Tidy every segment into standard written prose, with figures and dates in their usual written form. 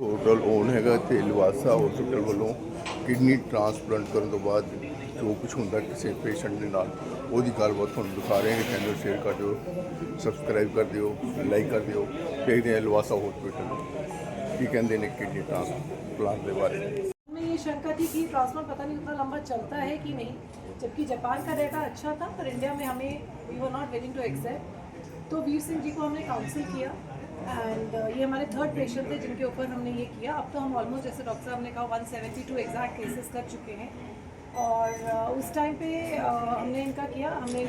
Hotel on ਹੈਗਾ ਤੇ Livasa hospital ਵੱਲੋਂ ਕਿਡਨੀ ਟ੍ਰਾਂਸਪਲਾਂਟ ਕਰਨ ਤੋਂ ਬਾਅਦ ਜੋ ਕੁਝ ਹੁੰਦਾ ਕਿਸੇ ਪੇਸ਼ੈਂਟ ਦੇ ਨਾਲ ਉਹਦੀ ਗੱਲਬਾਤ ਤੁਹਾਨੂੰ ਦਿਖਾ ਰਹੇ ਹਾਂ। ਚੈਨਲ ਸ਼ੇਅਰ ਕਰ ਦਿਓ, ਸਬਸਕ੍ਰਾਈਬ ਕਰ ਦਿਓ, ਲਾਈਕ ਕਰ ਦਿਓ। ਦੇਖਦੇ ਹਾਂ ਲਵਾਸਾ हॉस्पिटल ਕੀ ਕਹਿੰਦੇ ਨੇ किडनी ट्रांसप्लांट के बारे में। में ये शंका थी कि ट्रांसप्लांट पता नहीं उतना लंबा चलता है कि नहीं, जबकि जापान का डेटा अच्छा था पर इंडिया में हमें we were not willing to accept. तो वीर सिंह जी को हमने काउंसिल किया एंड ये हमारे थर्ड पेशेंट थे जिनके ऊपर हमने ये किया। अब तो हम ऑलमोस्ट जैसे डॉक्टर साहब ने कहा 172 एग्जैक्ट केसेस कर चुके हैं। और उस टाइम पे हमने इनका किया, हमने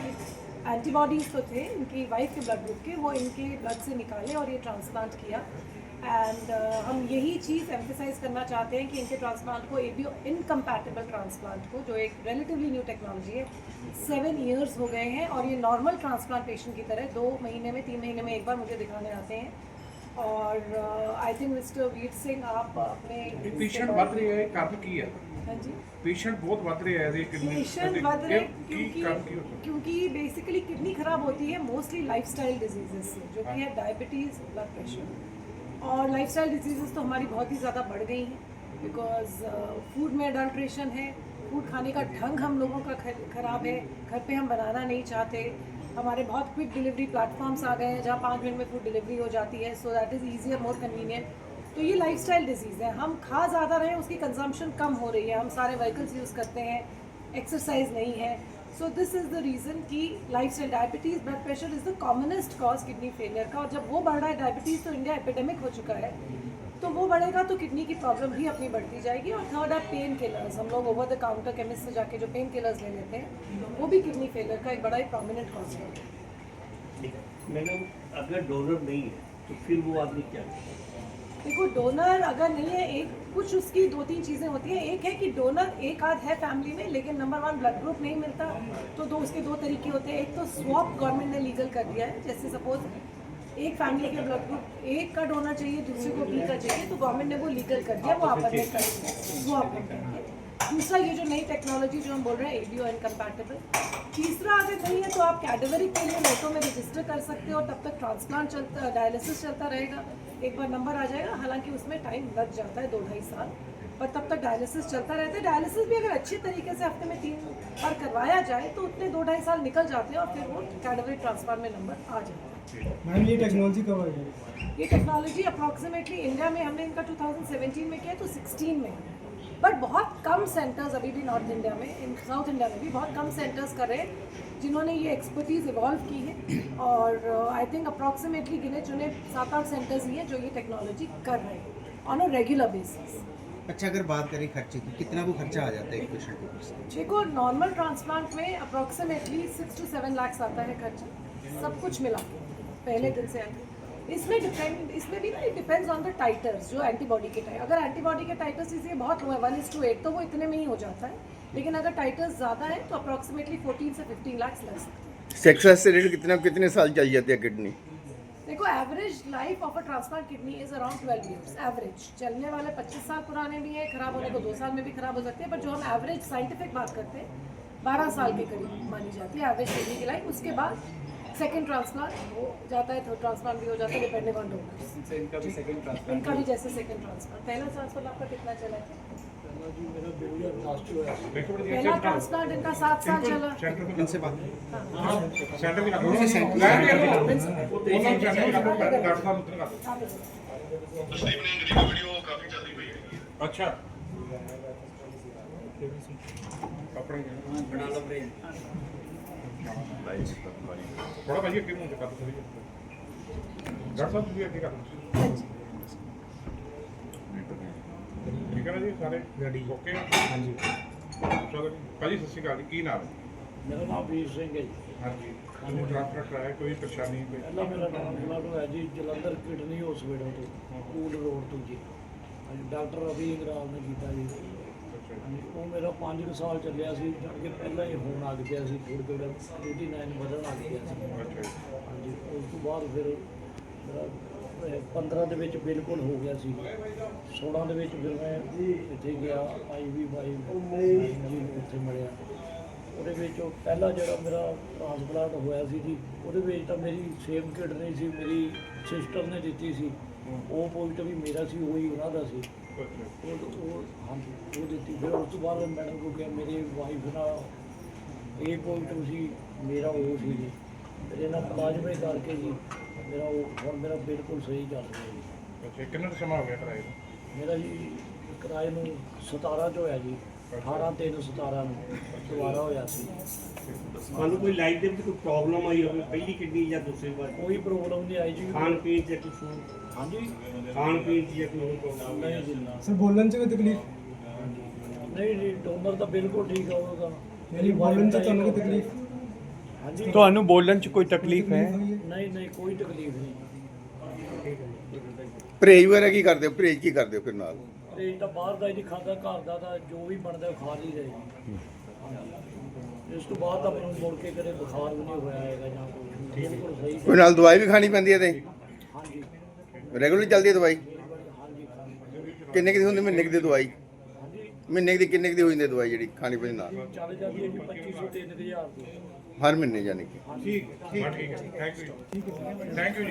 एंटीबॉडीज़ तो थे इनकी वाइफ के ब्लड ग्रुप के, वो इनके ब्लड से निकाले और ये ट्रांसप्लांट किया। एंड हम यही चीज़ एम्फेसाइज करना चाहते हैं कि इनके ट्रांसप्लांट को एबीओ इनकम्पैटिबल ट्रांसप्लांट को, जो एक रिलेटिवली न्यू टेक्नोलॉजी है, 7 ईयर्स हो गए हैं और ये नॉर्मल ट्रांसप्लांटेशन की तरह 2 महीने में 3 महीने में एक बार मुझे दिखाने आते हैं। और I think mister Veer Singh आप अपने पेशेंट बढ़ रहे हैं कारण की है? हाँ जी, पेशेंट बहुत बढ़ रहे हैं पेशेंट बढ़ रहे क्योंकि बेसिकली किडनी खराब होती है मोस्टली लाइफस्टाइल डिजीजेस से, जो कि है डायबिटीज़, ब्लड प्रेशर। और लाइफस्टाइल डिजीज़ तो हमारी बहुत ही ज़्यादा बढ़ गई हैं बिकॉज फूड में अडल्ट्रेशन है, फूड खाने का ढंग हम लोगों का ख़राब है, घर पे हम बनाना नहीं चाहते। हमारे बहुत क्विक डिलीवरी प्लेटफॉर्म्स आ गए हैं जहाँ 5 मिनट में फूड डिलीवरी हो जाती है, so that is easier, more convenient. तो ये लाइफस्टाइल डिजीज़ है, हम खा ज़्यादा रहे हैं, उसकी कंजम्पशन कम हो रही है, हम सारे व्हीकल्स यूज़ करते हैं, एक्सरसाइज नहीं है। So this is the reason कि lifestyle diabetes, blood pressure is the commonest cause kidney failure का। और जब वो बढ़ रहा है, डायबिटीज़ तो इंडिया एपिडेमिक हो चुका है, तो वो बढ़ेगा तो किडनी की प्रॉब्लम भी अपनी बढ़ती जाएगी। और थर्ड है पेन किलर्स, हम लोग ओवर द काउंटर केमिस्ट से जाके जो पेन किलर्स ले लेते हैं, वो भी किडनी फेलियर का एक बड़ा ही प्रोमिनेंट कॉज है। मैडम, अगर डोनर नहीं है तो फिर वो आदमी क्या करे? देखो, डोनर अगर नहीं है, एक कुछ उसकी 2-3 चीज़ें होती हैं। एक है कि डोनर एक आध है फैमिली में, लेकिन नंबर 1 ब्लड ग्रुप नहीं मिलता, तो उसके 2 तरीके होते हैं। एक तो स्वैप गवर्नमेंट ने लीगल कर दिया है, जैसे सपोज एक फैमिली के ब्लड ग्रुप एक का डोनर चाहिए, दूसरे को बी का चाहिए, तो गवर्नमेंट ने वो लीगल कर दिया, वो आपस में कर स्वैप करेंगे। दूसरा ये जो नई टेक्नोलॉजी जो हम बोल रहे हैं एबीओ इनकम्पैटिबल। तीसरा अगर नहीं है तो आप कैडेवरिक के लिए नेटो में रजिस्टर कर सकते हो, तब तक ट्रांसप्लांट चलता, डायलिसिस चलता रहेगा। एक बार नंबर आ जाएगा, हालांकि उसमें टाइम लग जाता है 2-2.5 साल, पर तब तक डायलिसिस चलता रहता है। डायलिसिस भी अगर अच्छी तरीके से हफ्ते में 3 बार करवाया जाए तो उतने 2-2.5 साल निकल जाते हैं और फिर वो कैडेवरिक ट्रांसप्लांट में नंबर आ जाता है। मैम, ये टेक्नोलॉजी कब आई? ये टेक्नोलॉजी अप्रॉक्सीमेटली इंडिया में हमने इनका 2017 में किया तो 16 में, बट बहुत कम सेंटर्स अभी भी नॉर्थ इंडिया में, इन साउथ इंडिया में भी बहुत कम सेंटर्स कर रहे हैं जिन्होंने ये एक्सपर्टीज़ इवॉल्व की है। और आई थिंक अप्रॉक्सीमेटली गिने चुने 7-8 सेंटर्स ही हैं जो ये टेक्नोलॉजी कर रहे हैं ऑन अ रेगुलर बेसिस। अच्छा, अगर बात करें खर्चे की, कितना वो खर्चा आ जाता है एक पेशेंट को? देखो, नॉर्मल ट्रांसप्लांट में अप्रॉक्सीमेटली 6 to 7 लाख आता है खर्चा, सब कुछ मिला के पहले दिन से आगे। इसमें भी ना it depends on the titres, जो एंटीबॉडी के टाइटर, अगर एंटीबॉडी के टाइटर्स इसलिए बहुत हुआ है 1:8 तो वो इतने में ही हो जाता है, लेकिन अगर टाइटर्स ज़्यादा है तो अप्रॉक्सीमेटली 14 से 15 लाख लग सकते हैं। सक्सेस रेट कितने साल चल जाती है किडनी? देखो, average life of a transplant kidney is around 12 years average. चलने वाले 25 साल पुराने भी हैं, खराब होने को 2 साल में भी खराब हो सकते हैं, पर जो हम एवरेज साइंटिफिक बात करते हैं 12 साल के करीब मानी जाती है एवरेज किडनी की लाइफ। उसके बाद सेकेंड ट्रांसप्लांट हो जाता है, थर्ड ट्रांसप्लांट भी हो जाता है, डिपेंडिंग ऑन डोनर्स। इनका भी सेकंड ट्रांसप्लांट, इनका भी जैसे सेकेंड ट्रांसप्लांट। पहला ट्रांसप्लांट आपका कितना चला है? मेरा 2000 लास्ट हुआ है। पहला ट्रांसप्लांट इनका 7 साल चला। इनसे बात सेंटर भी उनसे सेंटर अच्छा अपने बना लो ब्रेन। थोड़ा भाई क्यों मुझे कर दो डॉक्टर साहब भी क्या कर ठीक है ना जी, सारे रेडी ओके? हाँ जी, चलो भाजी सत श्री अकाल, की नाम है? मेरा नाम वीर सिंह है जी। हाँ जी, तुम्हें ट्रांसफर कराया, कोई परेशानी कोई? ਪਹਿਲਾਂ ਮੇਰਾ ਟ੍ਰਾਂਸਪਲਾਂਟ ਹੋਇਆ ਜੀ ਜਲੰਧਰ ਕਿਡਨੀ ਹਸਪੀਟਲ ਤੋਂ, ਕੂਲ ਰੋਡ ਤੋਂ ਜੀ। ਹਾਂਜੀ, ਡਾਕਟਰ ਰਵੀ ਇੰਗਰਾਲ ਨੇ ਕੀਤਾ ਜੀ। ਹਾਂਜੀ, ਉਹ ਮੇਰਾ 5 ਸਾਲ ਚੱਲਿਆ ਸੀ, ਜਦ ਕਿ ਪਹਿਲਾਂ ਹੀ ਹੋਣ ਲੱਗ ਗਿਆ ਸੀ, ਥੋੜ੍ਹਾ ਥੋੜ੍ਹਾ 89 ਵਧਣ ਲੱਗ ਗਿਆ ਸੀ। अच्छा ਹਾਂਜੀ, ਉਸ ਤੋਂ ਬਾਅਦ ਫਿਰ ਮੇਰਾ 15 ਦੇ ਵਿੱਚ ਬਿਲਕੁਲ ਹੋ ਗਿਆ ਸੀ। 16 ਦੇ ਵਿੱਚ ਫਿਰ ਮੈਂ ਇੱਥੇ ਗਿਆ, IVI ਜੀ ਉੱਥੇ ਮਿਲਿਆ। ਉਹਦੇ ਵਿੱਚ ਪਹਿਲਾ ਜਿਹੜਾ ਮੇਰਾ ਟ੍ਰਾਂਸਪਲਾਂਟ ਹੋਇਆ ਸੀ ਜੀ, ਉਹਦੇ ਵਿੱਚ ਤਾਂ ਮੇਰੀ ਸੇਮ ਕਿਡਨੀ ਸੀ, ਮੇਰੀ ਸਿਸਟਰ ਨੇ ਦਿੱਤੀ ਸੀ। ਉਹ ਪੋਜ਼ਿਟਿਵ ਵੀ ਮੇਰਾ ਸੀ ਉਹੀ ਉਹਨਾਂ ਦਾ ਸੀ ਅੱਛਾ ਉਹ ਹਾਂਜੀ ਉਹ ਦਿੱਤੀ ਫਿਰ ਉਸ ਤੋਂ ਬਾਅਦ ਮੈਡਮ ਕੋ ਕਿਹਾ ਮੇਰੀ ਵਾਈਫ ਨਾਲ ਇਹ ਪੋਜ਼ਿਟਿਵ ਸੀ ਮੇਰਾ ਉਹ ਸੀ ਜੀ ਫਿਰ ਇਹਨਾਂ ਪਲਾਜ਼ਮੇ ਕਰਕੇ ਜੀ ਮੇਰਾ ਉਹ ਹੁਣ ਮੇਰਾ ਬਿਲਕੁਲ ਸਹੀ ਚੱਲ ਰਿਹਾ ਜੀ ਅੱਛਾ ਕਿੰਨਾ ਕੁ ਸਮਾਂ ਹੋ ਗਿਆ ਕਰਾਏ ਨੂੰ ਮੇਰਾ ਜੀ ਕਿਰਾਏ ਨੂੰ 17 ਚ ਹੋਇਆ ਜੀ 18/3/17 ਨੂੰ ਦੁਬਾਰਾ ਹੋਇਆ ਸੀ ਤੁਹਾਨੂੰ ਕੋਈ ਲਾਈਫ ਦੇ ਵਿੱਚ ਕੋਈ ਪ੍ਰੋਬਲਮ ਆਈ ਹੋਵੇ ਪਹਿਲੀ ਕਿਡਨੀ ਜਾਂ ਦੂਸਰੀ ਵਾਰ ਕੋਈ ਪ੍ਰੋਬਲਮ ਨਹੀਂ ਆਈ ਜੀ ਖਾਣ ਪੀਣ 'ਚ ਕੁਝ ਹੋਰ ਹਾਂਜੀ ਖਾਣ ਪੀਣ 'ਚ ਜਾਂ ਕੋਈ ਹੋਰ ਪ੍ਰੋਬਲਮ ਨਹੀਂ ਜੀ ਨਾ सर बोलन से कोई तकलीफ ਨਹੀਂ ਜੀ ਡੋਨਰ ਤਾਂ ਬਿਲਕੁਲ ਠੀਕ ਆ ਉਹਦਾ मेरी बोलन से ਤੁਹਾਨੂੰ कोई तकलीफ ਹਾਂਜੀ ਤੁਹਾਨੂੰ ਬੋਲਣ 'ਚ ਕੋਈ ਤਕਲੀਫ ਹੈ ਨਹੀਂ ਨਹੀਂ ਕੋਈ ਤਕਲੀਫ ਨਹੀਂ ਪਰਹੇਜ਼ ਵਗੈਰਾ ਕੀ ਕਰਦੇ ਹੋ? ਪਰਹੇਜ਼ ਕੀ ਕਰਦੇ ਹੋ ਫਿਰ ਨਾਲ? ਤੇ ਤਾਂ ਬਾਹਰ ਦਾ ਹੀ ਨਹੀਂ ਖਾਂਦਾ ਘਰ ਦਾ ਤਾਂ ਜੋ ਵੀ ਬਣਦਾ ਉਹ ਖਾ ਲਈ ਜਾਏ ਇਸ ਤੋਂ ਬਾਅਦ ਤਾਂ ਮੈਨੂੰ ਮੁੜ ਕੇ ਕਦੇ ਬੁਖਾਰ ਵੀ ਨਹੀਂ ਹੋਇਆ ਹੈਗਾ ਜਾਂ ਕੁਛ ਬਿਲਕੁਲ ਸਹੀ ਕੋਈ ਨਾਲ ਦਵਾਈ ਵੀ ਖਾਣੀ ਪੈਂਦੀ ਹੈ ਤੇ ਹਾਂਜੀ ਰੈਗੂਲਰ ਚੱਲਦੀ ਹੈ ਦਵਾਈ? ਹਾਂਜੀ ਕਿੰਨੇ ਕੁ ਦੀ ਹੁੰਦੀ ਮਹੀਨੇ ਕੁ ਦੀ ਦਵਾਈ? ਹਾਂਜੀ ਮਹੀਨੇ ਕੁ ਦੀ ਕਿੰਨੇ ਕੁ ਦੀ ਹੋ ਜਾਂਦੀ ਹੈ ਦਵਾਈ ਜਿਹੜੀ ਖਾਣੀ ਪੈਂਦੀ ਨਾਲ ਚੱਲ ਜਾਂਦੀ ਹੈ ਜੀ 2500 3000 ਦੀ ਹਰ ਮਹੀਨੇ ਯਾਨੀ ਕਿ? ਠੀਕ ਹੈ ਥੈਂਕ ਯੂ ਥੈਂਕ ਯੂ